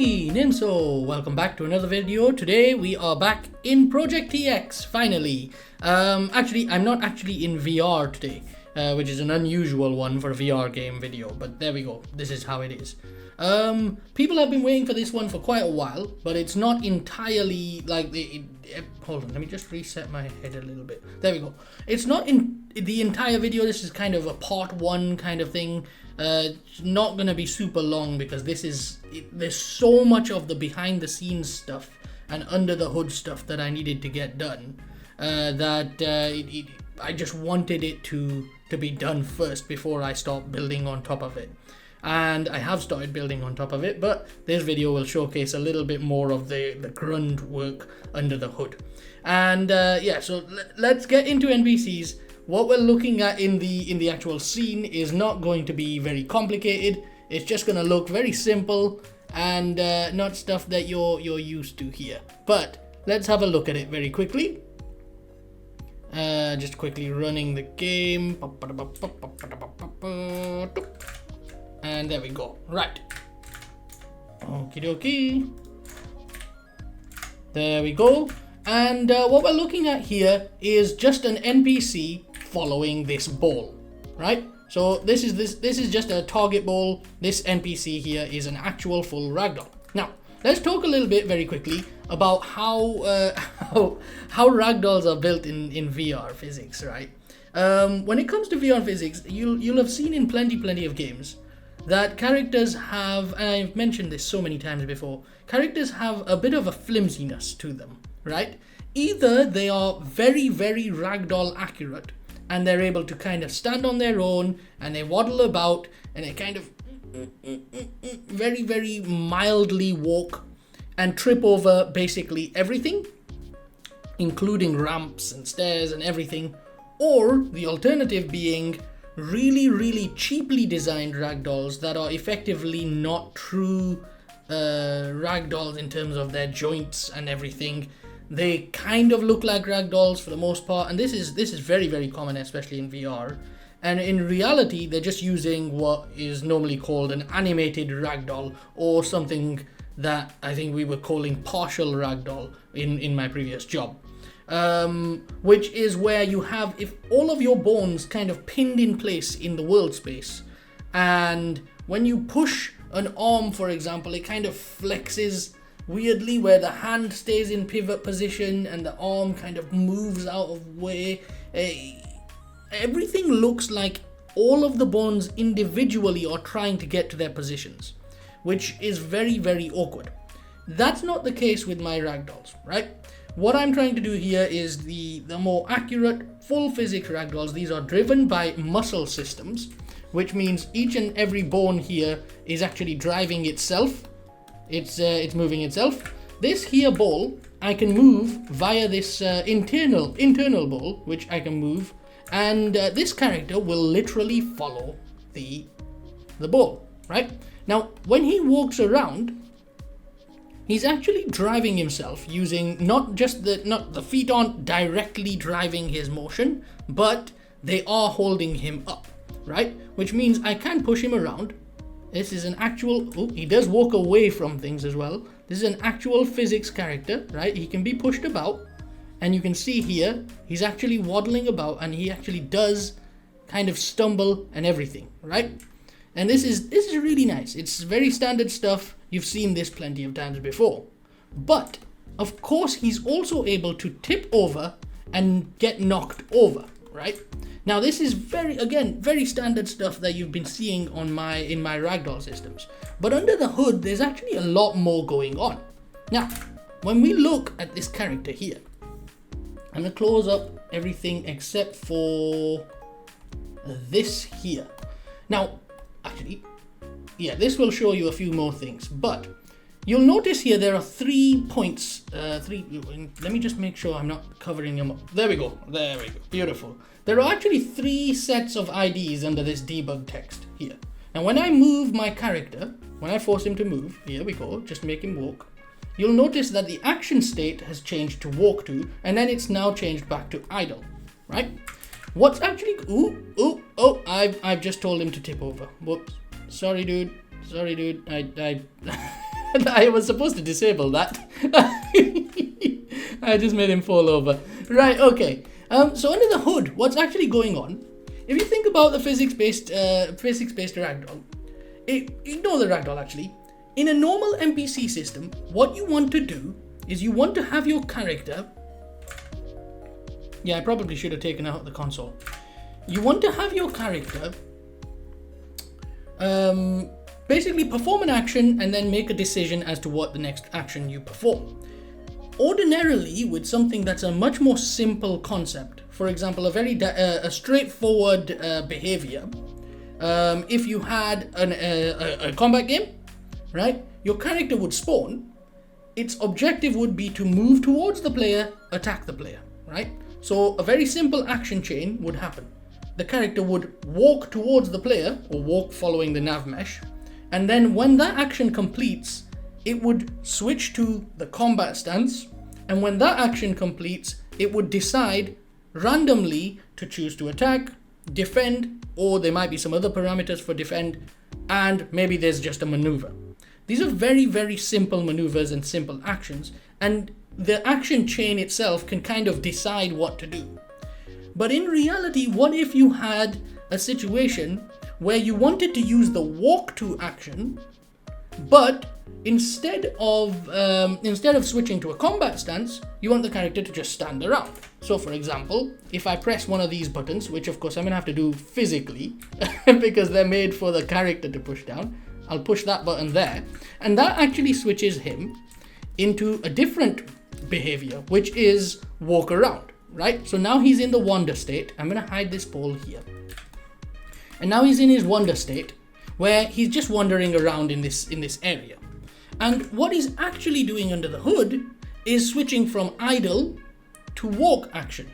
me, Nimso. Welcome back to another video. Today we are back in Project TX, finally. Actually, I'm not actually in VR today, which is an unusual one for a VR game video, but there we go. This is how it is. People have been waiting for this one for quite a while, but it's not entirely like hold on, let me just reset my head a little bit. There we go. It's not in the entire video. This is kind of a part one kind of thing. It's not gonna be super long because there's so much of the behind the scenes stuff and under the hood stuff that I needed to get done I just wanted it to be done first before I start building on top of it. And I have started building on top of it, but this video will showcase a little bit more of the grunt work under the hood. And yeah, so let's get into NPCs. What we're looking at in the actual scene is not going to be very complicated. It's just going to look very simple and not stuff that you're used to here. But let's have a look at it very quickly. Just quickly running the game. And there we go. Right. Okie dokie. There we go. And what we're looking at here is just an NPC following this ball, right? So this is just a target ball. This NPC here is an actual full ragdoll. Now, let's talk a little bit very quickly about how ragdolls are built in VR physics, right? When it comes to VR physics, you'll have seen in plenty of games that characters have, and I've mentioned this so many times before, characters have a bit of a flimsiness to them, right? Either they are very ragdoll accurate and they're able to kind of stand on their own and they waddle about and they kind of very mildly walk and trip over basically everything, including ramps and stairs and everything, or the alternative being really cheaply designed ragdolls that are effectively not true ragdolls in terms of their joints and everything. They kind of look like ragdolls for the most part, and this is very common, especially in VR. And in reality, they're just using what is normally called an animated ragdoll, or something that I think we were calling partial ragdoll in my previous job. Which is where you have if all of your bones kind of pinned in place in the world space, and when you push an arm, for example, it kind of flexes weirdly where the hand stays in pivot position and the arm kind of moves out of way. Everything looks like all of the bones individually are trying to get to their positions, which is very awkward. That's not the case with my ragdolls, right? What I'm trying to do here is the more accurate full physics ragdolls. These are driven by muscle systems, which means each and every bone here is actually driving itself. It's moving itself. This here ball I can move via this internal ball, which I can move, and this character will literally follow the ball, right? Now, when he walks around, he's actually driving himself using not the feet aren't directly driving his motion, but they are holding him up, right? Which means I can push him around. This is an actual, he does walk away from things as well. This is an actual physics character, right? He can be pushed about, and you can see here, he's actually waddling about, and he actually does kind of stumble and everything, right? And this is really nice. It's very standard stuff. You've seen this plenty of times before. But, of course, he's also able to tip over and get knocked over, right? Now, this is very standard stuff that you've been seeing in my ragdoll systems. But under the hood, there's actually a lot more going on. Now, when we look at this character here, I'm going to close up everything except for this here. Now, actually, yeah, this will show you a few more things, but you'll notice here there are 3 points. Let me just make sure I'm not covering them up. There we go. Beautiful. There are actually 3 sets of IDs under this debug text here. And when I move my character, when I force him to move, here we go, just make him walk, you'll notice that the action state has changed to walk to, and then it's now changed back to idle, right? What's actually, I've just told him to tip over. Whoops. Sorry, dude. I I was supposed to disable that. I just made him fall over. Right, okay. So under the hood, what's actually going on? If you think about the physics-based ragdoll, ignore the ragdoll actually. In a normal NPC system, what you want to do is you want to have your character. Yeah, I probably should have taken out the console. You want to have your character basically perform an action and then make a decision as to what the next action you perform. Ordinarily, with something that's a much more simple concept, for example, a straightforward behavior, if you had a combat game, right, your character would spawn. Its objective would be to move towards the player, attack the player, right? So a very simple action chain would happen. The character would walk towards the player, or walk following the nav mesh, and then when that action completes, it would switch to the combat stance, and when that action completes, it would decide randomly to choose to attack, defend, or there might be some other parameters for defend, and maybe there's just a maneuver. These are very, very simple maneuvers and simple actions, and the action chain itself can kind of decide what to do. But in reality, what if you had a situation where you wanted to use the walk to action, but instead of switching to a combat stance, you want the character to just stand around. So for example, if I press one of these buttons, which of course I'm gonna have to do physically because they're made for the character to push down, I'll push that button there, and that actually switches him into a different behavior, which is walk around, right? So now he's in the wander state. I'm gonna hide this ball here. And now he's in his wander state, where he's just wandering around in this area. And what he's actually doing under the hood is switching from idle to walk action.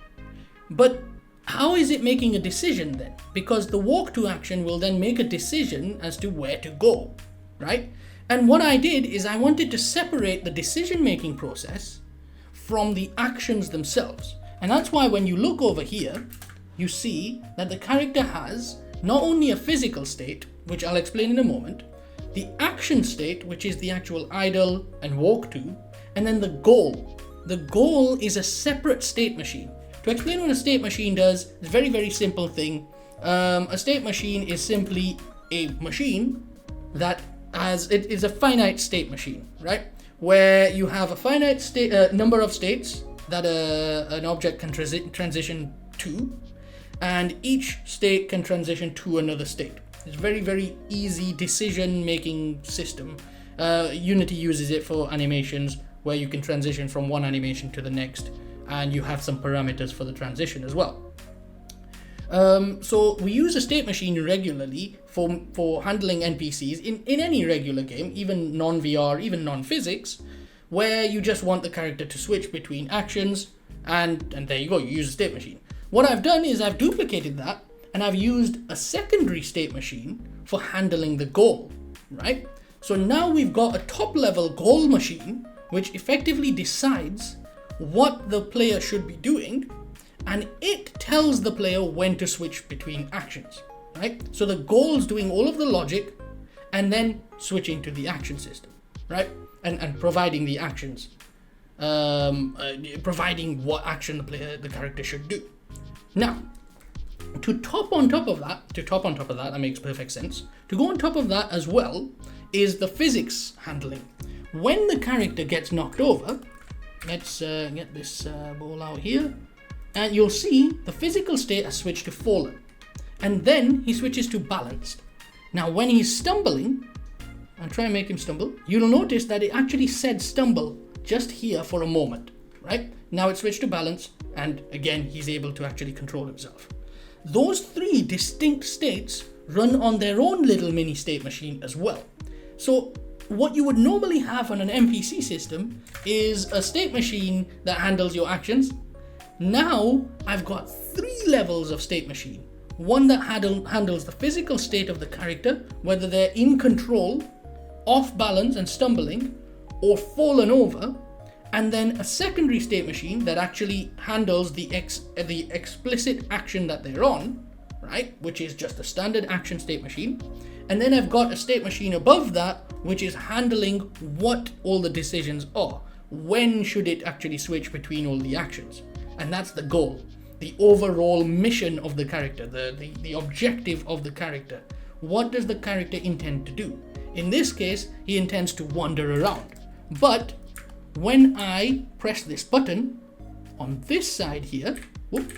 But how is it making a decision then? Because the walk to action will then make a decision as to where to go, right? And what I did is I wanted to separate the decision-making process from the actions themselves. And that's why when you look over here, you see that the character has not only a physical state, which I'll explain in a moment, the action state, which is the actual idle and walk to, and then the goal. The goal is a separate state machine. To explain what a state machine does, it's a very, very simple thing. A state machine is simply a machine that it is a finite state machine, right? Where you have a finite number of states that an object can transition to, and each state can transition to another state. It's a very, very easy decision-making system. Unity uses it for animations, where you can transition from one animation to the next, and you have some parameters for the transition as well. So we use a state machine regularly for handling NPCs in any regular game, even non-VR, even non-physics, where you just want the character to switch between actions, and there you go, you use a state machine. What I've done is I've duplicated that, and I've used a secondary state machine for handling the goal, right? So now we've got a top-level goal machine, which effectively decides what the player should be doing, and it tells the player when to switch between actions, right? So the goal's doing all of the logic and then switching to the action system, right? And providing the actions, providing what action the character should do. Now, to top on top of that, that makes perfect sense. To go on top of that as well is the physics handling. When the character gets knocked over, let's get this ball out here, and you'll see the physical state has switched to fallen, and then he switches to balanced. Now when he's stumbling, I'll try and make him stumble, you'll notice that it actually said stumble just here for a moment, right? Now it switched to balance, and again he's able to actually control himself. Those three distinct states run on their own little mini state machine as well. So what you would normally have on an NPC system is a state machine that handles your actions. Now I've got 3 levels of state machine. One that handles the physical state of the character, whether they're in control, off balance and stumbling, or fallen over, and then a secondary state machine that actually handles the explicit action that they're on, right, which is just a standard action state machine. And then I've got a state machine above that which is handling what all the decisions are. When should it actually switch between all the actions? And that's the goal, the overall mission of the character, the objective of the character. What does the character intend to do? In this case, he intends to wander around. But when I press this button on this side here, whoop,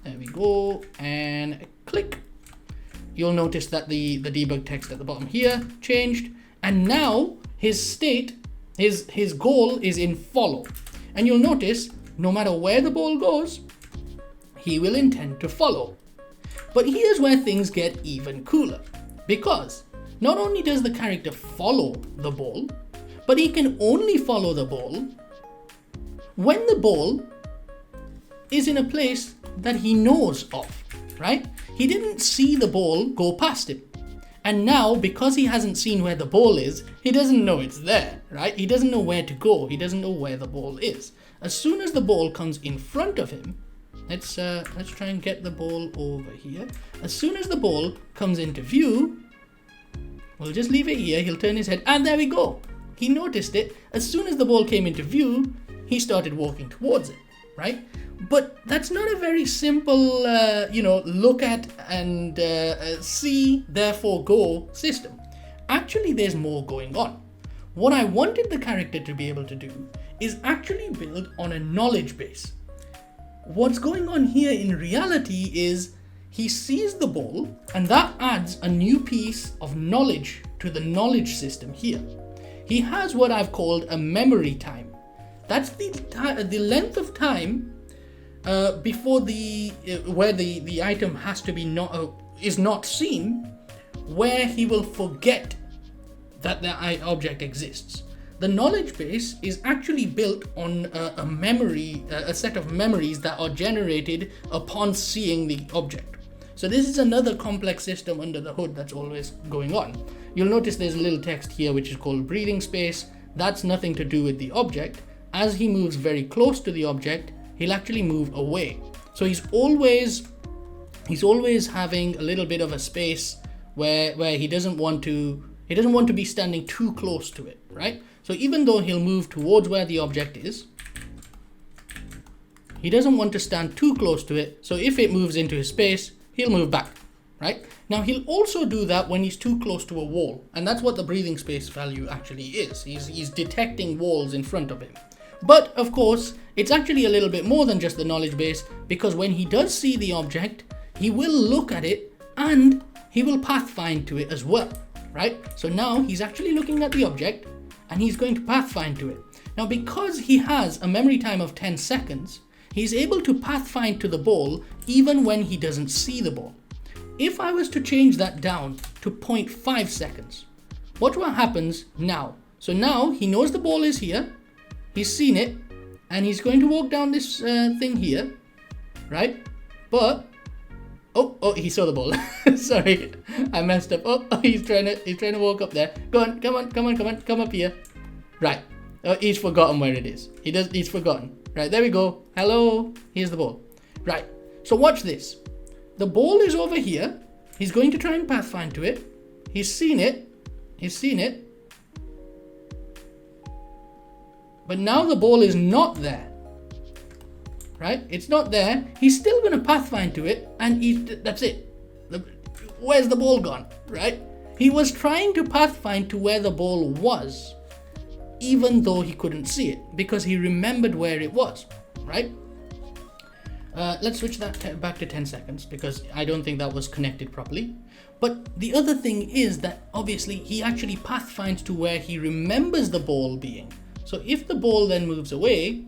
there we go, and click, you'll notice that the debug text at the bottom here changed, and now his state, his goal is in follow. And you'll notice no matter where the ball goes, he will intend to follow. But here's where things get even cooler, because not only does the character follow the ball, but he can only follow the ball when the ball is in a place that he knows of, right? He didn't see the ball go past him. And now, because he hasn't seen where the ball is, he doesn't know it's there, right? He doesn't know where to go. He doesn't know where the ball is. As soon as the ball comes in front of him, let's try and get the ball over here. As soon as the ball comes into view, we'll just leave it here. He'll turn his head, and there we go. He noticed it. As soon as the ball came into view, he started walking towards it, right? But that's not a very simple, look at and see, therefore go system. Actually, there's more going on. What I wanted the character to be able to do is actually build on a knowledge base. What's going on here in reality is he sees the ball, and that adds a new piece of knowledge to the knowledge system here. He has what I've called a memory time. That's the length of time before where the item has to be is not seen, where he will forget that the object exists. The knowledge base is actually built on a memory, a set of memories that are generated upon seeing the object. So this is another complex system under the hood that's always going on. You'll notice there's a little text here which is called breathing space. That's nothing to do with the object. As he moves very close to the object, he'll actually move away. So he's always having a little bit of a space where he doesn't want to be standing too close to it, right? So even though he'll move towards where the object is, he doesn't want to stand too close to it. So if it moves into his space, he'll move back, right? Now he'll also do that when he's too close to a wall. And that's what the breathing space value actually is. He's detecting walls in front of him. But of course, it's actually a little bit more than just the knowledge base, because when he does see the object, he will look at it and he will pathfind to it as well, right? So now he's actually looking at the object and he's going to pathfind to it. Now, because he has a memory time of 10 seconds, he's able to pathfind to the ball even when he doesn't see the ball. If I was to change that down to 0.5 seconds, what happens now? So now he knows the ball is here, he's seen it, and he's going to walk down this thing here, right? But, oh, he saw the ball. Sorry, I messed up. Oh, he's trying to walk up there. Go on, come up here. Right. Oh, he's forgotten where it is. He's forgotten. Right, there we go. Hello, here's the ball. Right, so watch this. The ball is over here. He's going to try and pathfind to it. He's seen it. But now the ball is not there. Right, it's not there. He's still going to pathfind to it, and that's it. Where's the ball gone? Right, he was trying to pathfind to where the ball was, even though he couldn't see it, because he remembered where it was, right? Let's switch that back to 10 seconds, because I don't think that was connected properly. But the other thing is that obviously he actually pathfinds to where he remembers the ball being. So if the ball then moves away,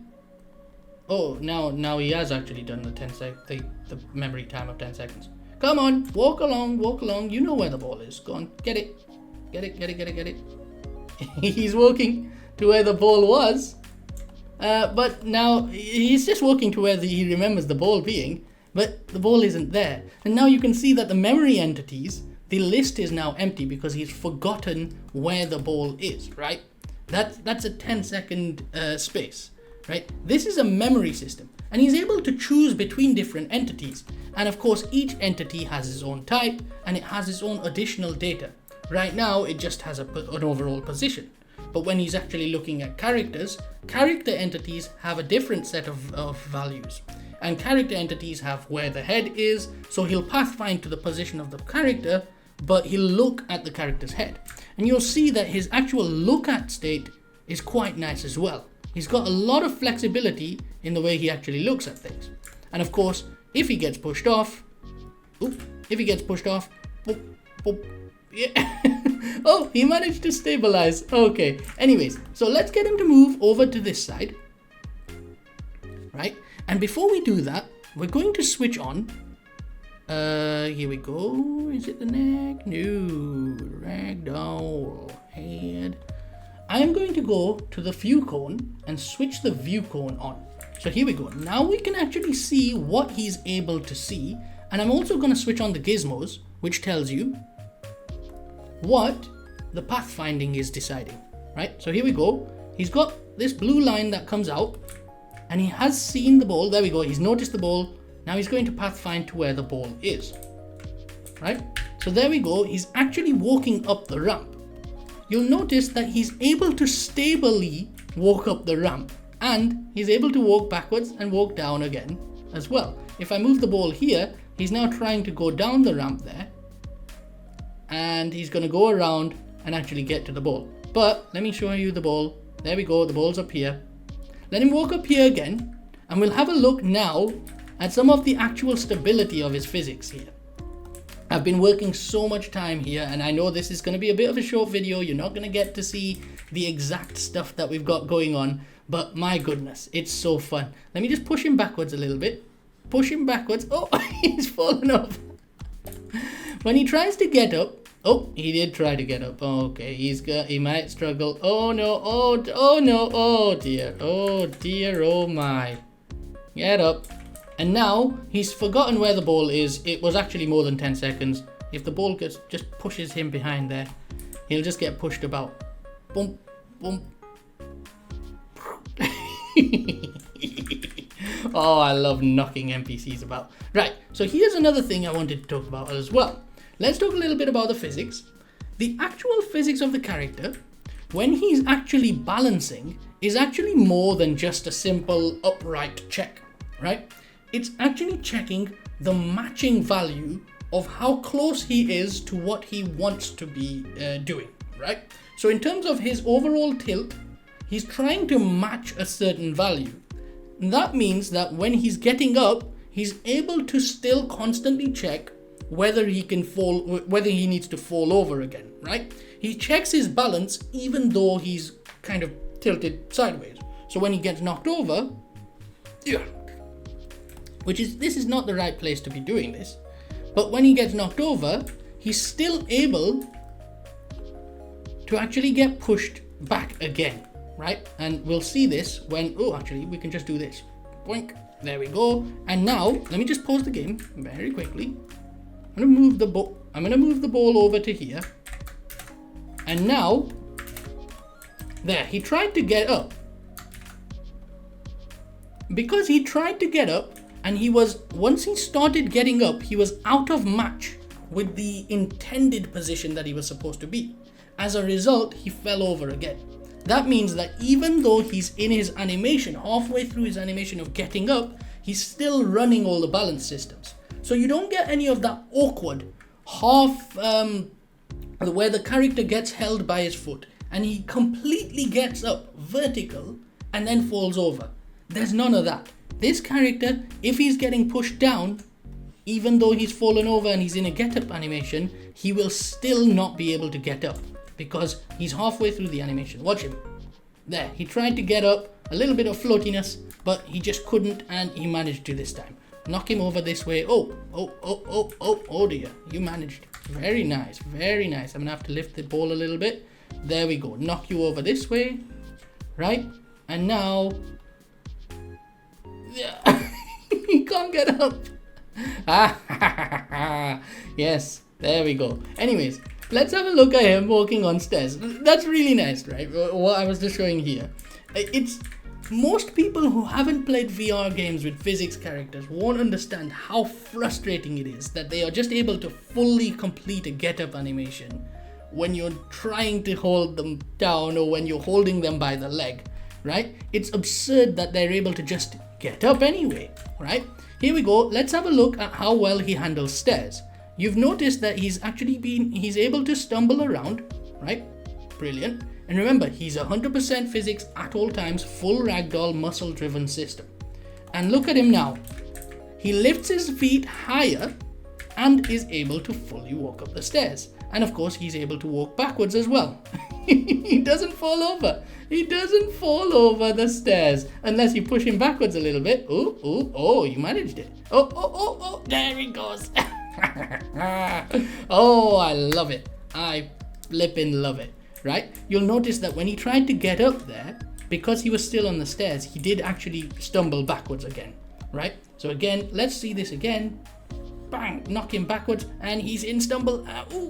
oh, now he has actually done the memory time of 10 seconds. Come on, walk along, you know where the ball is. Go on, get it. He's walking to where the ball was, but now he's just walking to where he remembers the ball being, but the ball isn't there. And now you can see that the memory entities, the list is now empty because he's forgotten where the ball is, right? That's a 10-second space, right? This is a memory system, and he's able to choose between different entities. And of course, each entity has its own type, and it has its own additional data. Right now, it just has an overall position. But when he's actually looking at characters, character entities have a different set of values. And character entities have where the head is, so he'll pathfind to the position of the character, but he'll look at the character's head. And you'll see that his actual look at state is quite nice as well. He's got a lot of flexibility in the way he actually looks at things. And of course, if he gets pushed off, boop, yeah. Oh, he managed to stabilize. Okay. Anyways, so let's get him to move over to this side. Right? And before we do that, we're going to switch on. Here we go. Is it the neck? No. Ragdoll. Head. I'm going to go to the view cone and switch the view cone on. So here we go. Now we can actually see what he's able to see. And I'm also going to switch on the gizmos, which tells you what the pathfinding is deciding, right? So here we go. He's got this blue line that comes out and he has seen the ball. There we go. He's noticed the ball. Now he's going to pathfind to where the ball is, right? So there we go. He's actually walking up the ramp. You'll notice that he's able to stably walk up the ramp and he's able to walk backwards and walk down again as well. If I move the ball here, he's now trying to go down the ramp there. And he's going to go around and actually get to the ball. But let me show you the ball. There we go. The ball's up here. Let him walk up here again. And we'll have a look now at some of the actual stability of his physics here. I've been working so much time here. And I know this is going to be a bit of a short video. You're not going to get to see the exact stuff that we've got going on. But my goodness, it's so fun. Let me just push him backwards a little bit. Push him backwards. Oh, he's fallen off. When he tries to get up, oh, he did try to get up. Okay, he might struggle. Oh no, oh no, oh dear, oh my. Get up. And now he's forgotten where the ball is. It was actually more than 10 seconds. If the ball just pushes him behind there, he'll just get pushed about. Boom, boom. Oh, I love knocking NPCs about. Right, so here's another thing I wanted to talk about as well. Let's talk a little bit about the physics. The actual physics of the character, when he's actually balancing, is actually more than just a simple upright check, right? It's actually checking the matching value of how close he is to what he wants to be doing, right? So in terms of his overall tilt, he's trying to match a certain value. And that means that when he's getting up, he's able to still constantly check whether he needs to fall over again, right? He checks his balance even though he's kind of tilted sideways. So when he gets knocked over, yeah, this is not the right place to be doing this. But when he gets knocked over, he's still able to actually get pushed back again, right? And we'll see this when, oh, actually, we can just do this. Boink. There we go. And now, let me just pause the game very quickly. I'm going to move the ball over to here. And now, there, he tried to get up. Because he tried to get up, and once he started getting up, he was out of match with the intended position that he was supposed to be. As a result, he fell over again. That means that even though he's in his animation, halfway through his animation of getting up, he's still running all the balance systems. So you don't get any of that awkward where the character gets held by his foot and he completely gets up vertical and then falls over. There's none of that. This character, if he's getting pushed down, even though he's fallen over and he's in a get up animation, he will still not be able to get up because he's halfway through the animation. Watch him. There, he tried to get up, a little bit of floatiness, but he just couldn't, and he managed to this time. Knock him over this way. Oh dear, you managed. Very nice, very nice. I'm gonna have to lift the ball a little bit. There we go. Knock you over this way, right? And now, yeah, he can't get up. Yes, there we go. Anyways, let's have a look at him walking on stairs. That's really nice, right? What I was just showing here. Most people who haven't played VR games with physics characters won't understand how frustrating it is that they are just able to fully complete a get-up animation when you're trying to hold them down or when you're holding them by the leg, right? It's absurd that they're able to just get up anyway, right? Here we go. Let's have a look at how well he handles stairs. You've noticed that he's able to stumble around, right? Brilliant. And remember, he's 100% physics at all times, full ragdoll muscle driven system. And look at him now. He lifts his feet higher and is able to fully walk up the stairs. And of course, he's able to walk backwards as well. He doesn't fall over. He doesn't fall over the stairs unless you push him backwards a little bit. Oh, you managed it. Oh, there he goes. Oh, I love it. I flippin' love it, right? You'll notice that when he tried to get up there, because he was still on the stairs, he did actually stumble backwards again, right? So again, let's see this again. Bang, knock him backwards, and he's in stumble.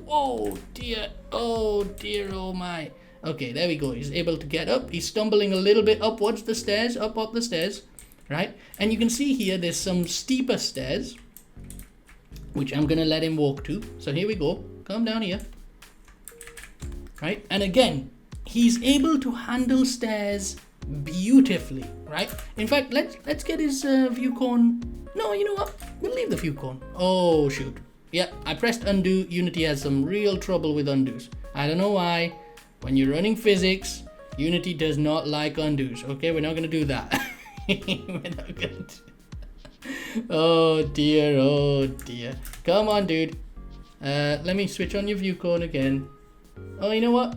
Oh dear, oh my. Okay, there we go. He's able to get up. He's stumbling a little bit upwards the stairs, up the stairs, right? And you can see here there's some steeper stairs, which I'm gonna let him walk to. So here we go. Come down here, right? And again, he's able to handle stairs beautifully, right? In fact, let's get his view cone. No, you know what? We'll leave the view cone. Oh shoot. Yeah, I pressed undo. Unity has some real trouble with undos. I don't know why. When you're running physics, Unity does not like undos. Okay, we're not gonna do that. We're not gonna Oh dear. Come on, dude. Let me switch on your view cone again. Oh, you know what?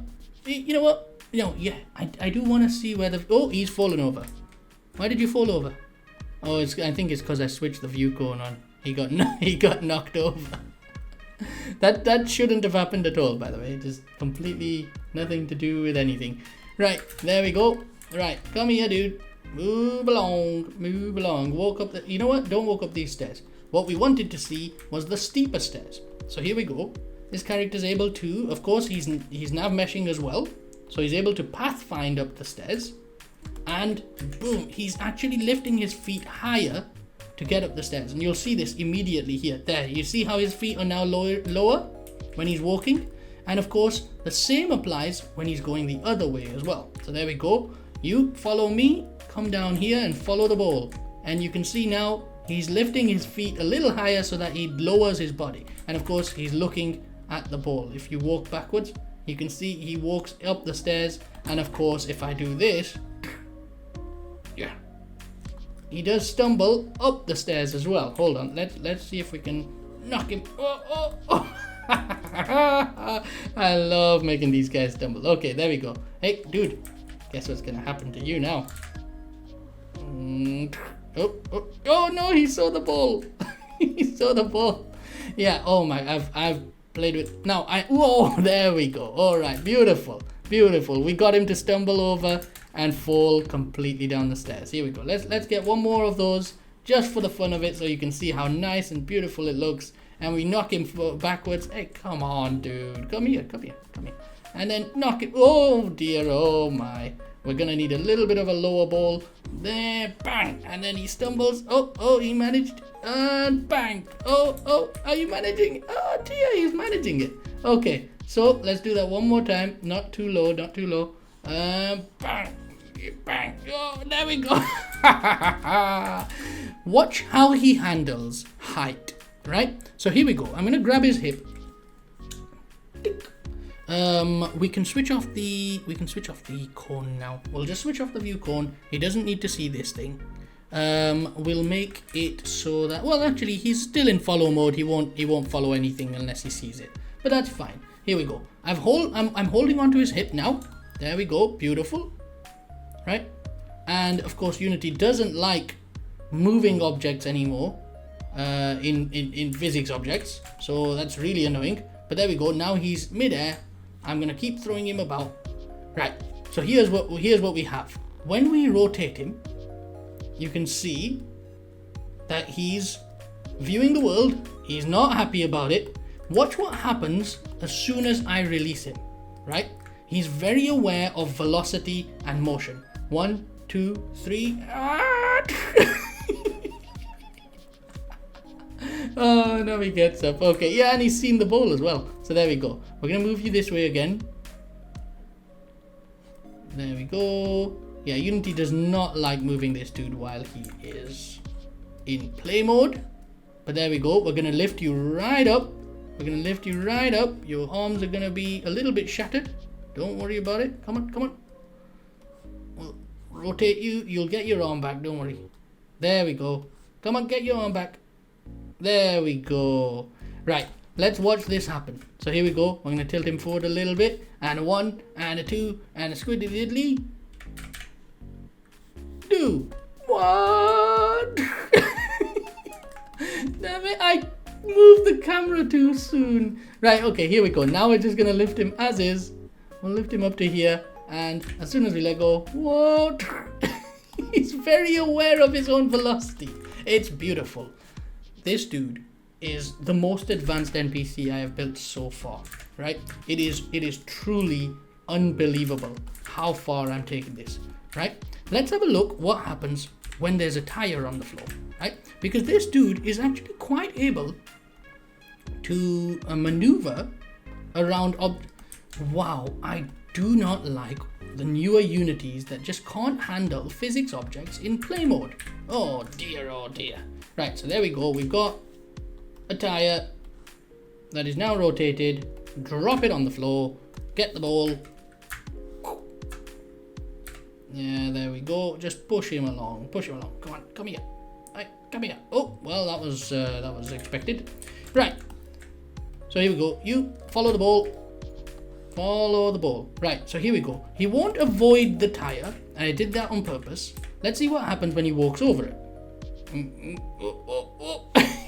No, yeah, I do want to see where the... Oh, he's fallen over. Why did you fall over? Oh, I think it's because I switched the view cone on. He got knocked over. That shouldn't have happened at all, by the way. Just completely nothing to do with anything. Right, there we go. Right, come here, dude. Move along. Walk up the... You know what? Don't walk up these stairs. What we wanted to see was the steeper stairs. So here we go. This character's able to... Of course, he's nav meshing as well. So he's able to pathfind up the stairs. And boom, he's actually lifting his feet higher to get up the stairs. And you'll see this immediately here. There, you see how his feet are now lower when he's walking? And of course, the same applies when he's going the other way as well. So there we go. You follow me, come down here and follow the ball. And you can see now he's lifting his feet a little higher so that he lowers his body. And of course, he's looking at the ball. If you walk backwards, you can see he walks up the stairs. And of course, if I do this, yeah, he does stumble up the stairs as well. Hold on, let's see if we can knock him. Oh. I love making these guys stumble. Okay, there we go. Hey, dude, guess what's gonna happen to you now? Oh no, he saw the ball. He saw the ball. Yeah, oh my, I've played with... Now, whoa, there we go. All right, beautiful. We got him to stumble over and fall completely down the stairs. Here we go. Let's get one more of those just for the fun of it so you can see how nice and beautiful it looks. And we knock him backwards. Hey, come on, dude. Come here. And then knock it. Oh, dear. Oh, my. We're going to need a little bit of a lower ball. There. Bang. And then he stumbles. Oh, he managed. And bang. Oh, are you managing? Oh, dear. He's managing it. Okay. So let's do that one more time. Not too low. Bang. Oh, there we go. Watch how he handles height. Right? So here we go. I'm gonna grab his hip. We can switch off the cone now. We'll just switch off the view cone. He doesn't need to see this thing. We'll make it so that, well, actually he's still in follow mode. He won't follow anything unless he sees it. But that's fine. Here we go. I'm holding onto his hip now. There we go. Beautiful. Right? And of course Unity doesn't like moving objects anymore. In physics objects, so that's really annoying. But there we go. Now he's mid-air. I'm gonna keep throwing him about. Right. So here's what we have. When we rotate him, you can see that he's viewing the world. He's not happy about it. Watch what happens as soon as I release him. Right? He's very aware of velocity and motion. 1, 2, 3. Oh, now he gets up. Okay, yeah, and he's seen the ball as well. So there we go. We're going to move you this way again. There we go. Yeah, Unity does not like moving this dude while he is in play mode. But there we go. We're going to lift you right up. We're going to lift you right up. Your arms are going to be a little bit shattered. Don't worry about it. Come on, come on. We'll rotate you. You'll get your arm back. Don't worry. There we go. Come on, get your arm back. There we go. Right, let's watch this happen. So here we go. I'm going to tilt him forward a little bit. And a 1, and a 2, and a squiddy diddly. Do. What? Damn it, I moved the camera too soon. Right, okay, here we go. Now we're just going to lift him as is. We'll lift him up to here. And as soon as we let go, what? He's very aware of his own velocity. It's beautiful. This dude is the most advanced NPC I have built so far, right? It is truly unbelievable how far I'm taking this, right? Let's have a look what happens when there's a tire on the floor, right? Because this dude is actually quite able to maneuver around wow, I do not like the newer Unities that just can't handle physics objects in play mode. Oh dear, oh dear. Right, so there we go. We've got a tire that is now rotated. Drop it on the floor. Get the ball. Yeah, there we go. Just push him along. Push him along. Come on, come here. Right, come here. Oh, well, that was expected. Right. So here we go. You follow the ball. Follow the ball. Right, so here we go. He won't avoid the tire, and I did that on purpose. Let's see what happens when he walks over it.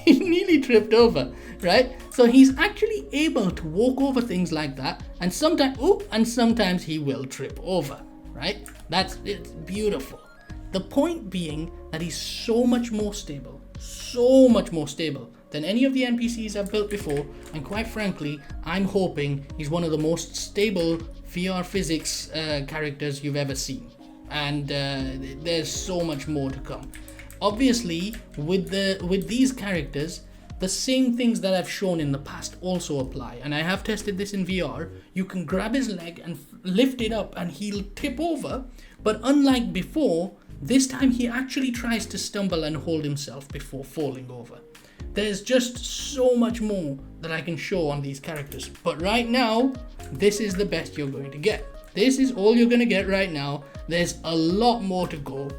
He nearly tripped over, right? So he's actually able to walk over things like that, and sometimes he will trip over, right? It's beautiful. The point being that he's so much more stable than any of the NPCs I've built before, and quite frankly, I'm hoping he's one of the most stable VR physics characters you've ever seen, and there's so much more to come. Obviously, with these characters, the same things that I've shown in the past also apply, and I have tested this in VR. You can grab his leg and lift it up and he'll tip over, but unlike before, this time he actually tries to stumble and hold himself before falling over. There's just so much more that I can show on these characters, but right now, this is the best you're going to get. This is all you're going to get right now. There's a lot more to go.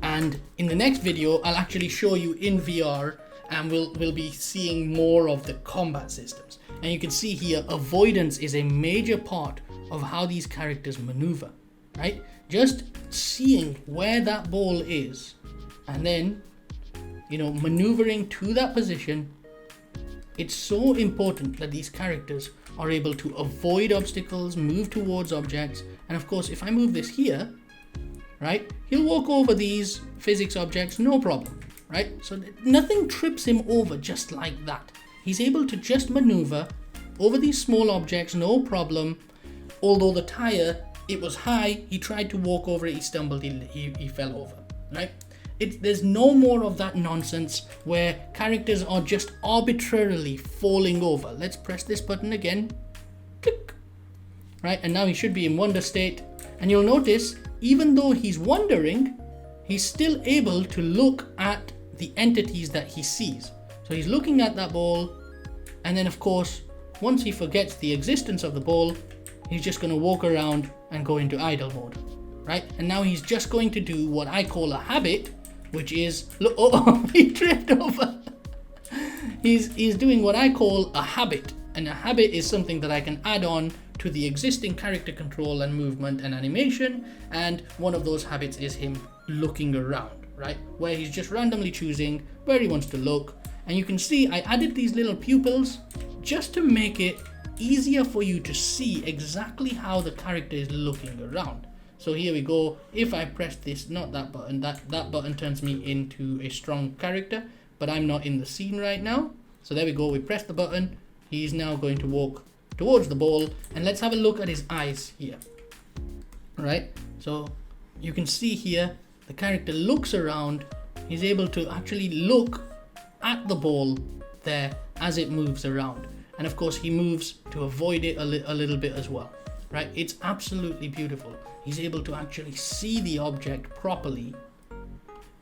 And in the next video, I'll actually show you in VR, and we'll be seeing more of the combat systems. And you can see here, avoidance is a major part of how these characters maneuver, right? Just seeing where that ball is, and then, maneuvering to that position. It's so important that these characters are able to avoid obstacles, move towards objects, and of course, if I move this here, right, he'll walk over these physics objects, no problem, right? So nothing trips him over just like that. He's able to just maneuver over these small objects, no problem. Although the tire, it was high, he tried to walk over it, he stumbled, he fell over, right? There's no more of that nonsense where characters are just arbitrarily falling over. Let's press this button again, click, right? And now he should be in wonder state, and you'll notice, even though he's wandering, he's still able to look at the entities that he sees. So he's looking at that ball, and then of course, once he forgets the existence of the ball, he's just going to walk around and go into idle mode, right? And now he's just going to do what I call a habit, which is, look, oh, he tripped over. He's doing what I call a habit, and a habit is something that I can add on to the existing character control and movement and animation, and one of those habits is him looking around, right? Where he's just randomly choosing where he wants to look, and you can see I added these little pupils just to make it easier for you to see exactly how the character is looking around. So here we go. If I press this, not that button, that button turns me into a strong character, but I'm not in the scene right now. So there we go, we press the button. He's now going to walk towards the ball, and let's have a look at his eyes here. Right, so you can see here the character looks around. He's able to actually look at the ball there as it moves around. And of course he moves to avoid it a little bit as well, right? It's absolutely beautiful. He's able to actually see the object properly,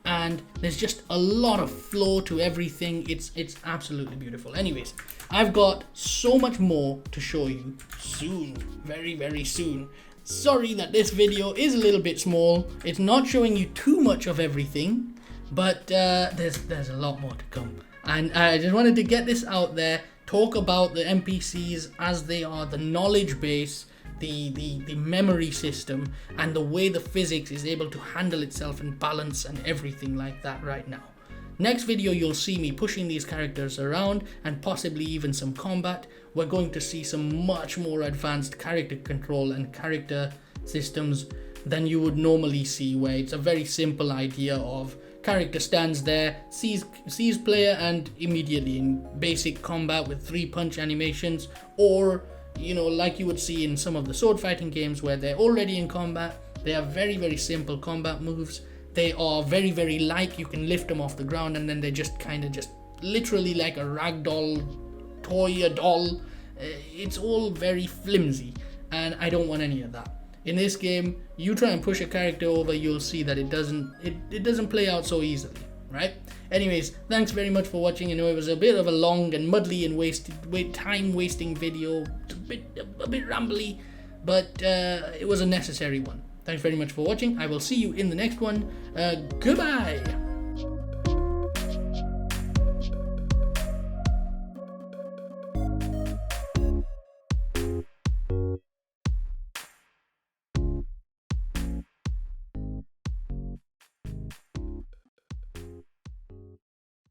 and there's just a lot of flow to everything. It's absolutely beautiful. Anyways, I've got so much more to show you soon, very, very soon. Sorry that this video is a little bit small. It's not showing you too much of everything, but there's a lot more to come. And I just wanted to get this out there, talk about the NPCs as they are, the knowledge base, the memory system, and the way the physics is able to handle itself and balance and everything like that right now. Next video, you'll see me pushing these characters around and possibly even some combat. We're going to see some much more advanced character control and character systems than you would normally see, where it's a very simple idea of character stands there, sees player, and immediately in basic combat with 3-punch animations, or you know, like you would see in some of the sword fighting games where they're already in combat. They have very, very simple combat moves. They are very, very light. You can lift them off the ground and then they're just kind of just literally like a ragdoll toy, a doll. It's all very flimsy, and I don't want any of that. In this game, you try and push a character over, you'll see that it doesn't play out so easily, right? Anyways, thanks very much for watching. I know it was a bit of a long and muddly and time-wasting video, a bit rambly, but it was a necessary one. Thanks very much for watching. I will see you in the next one. Goodbye!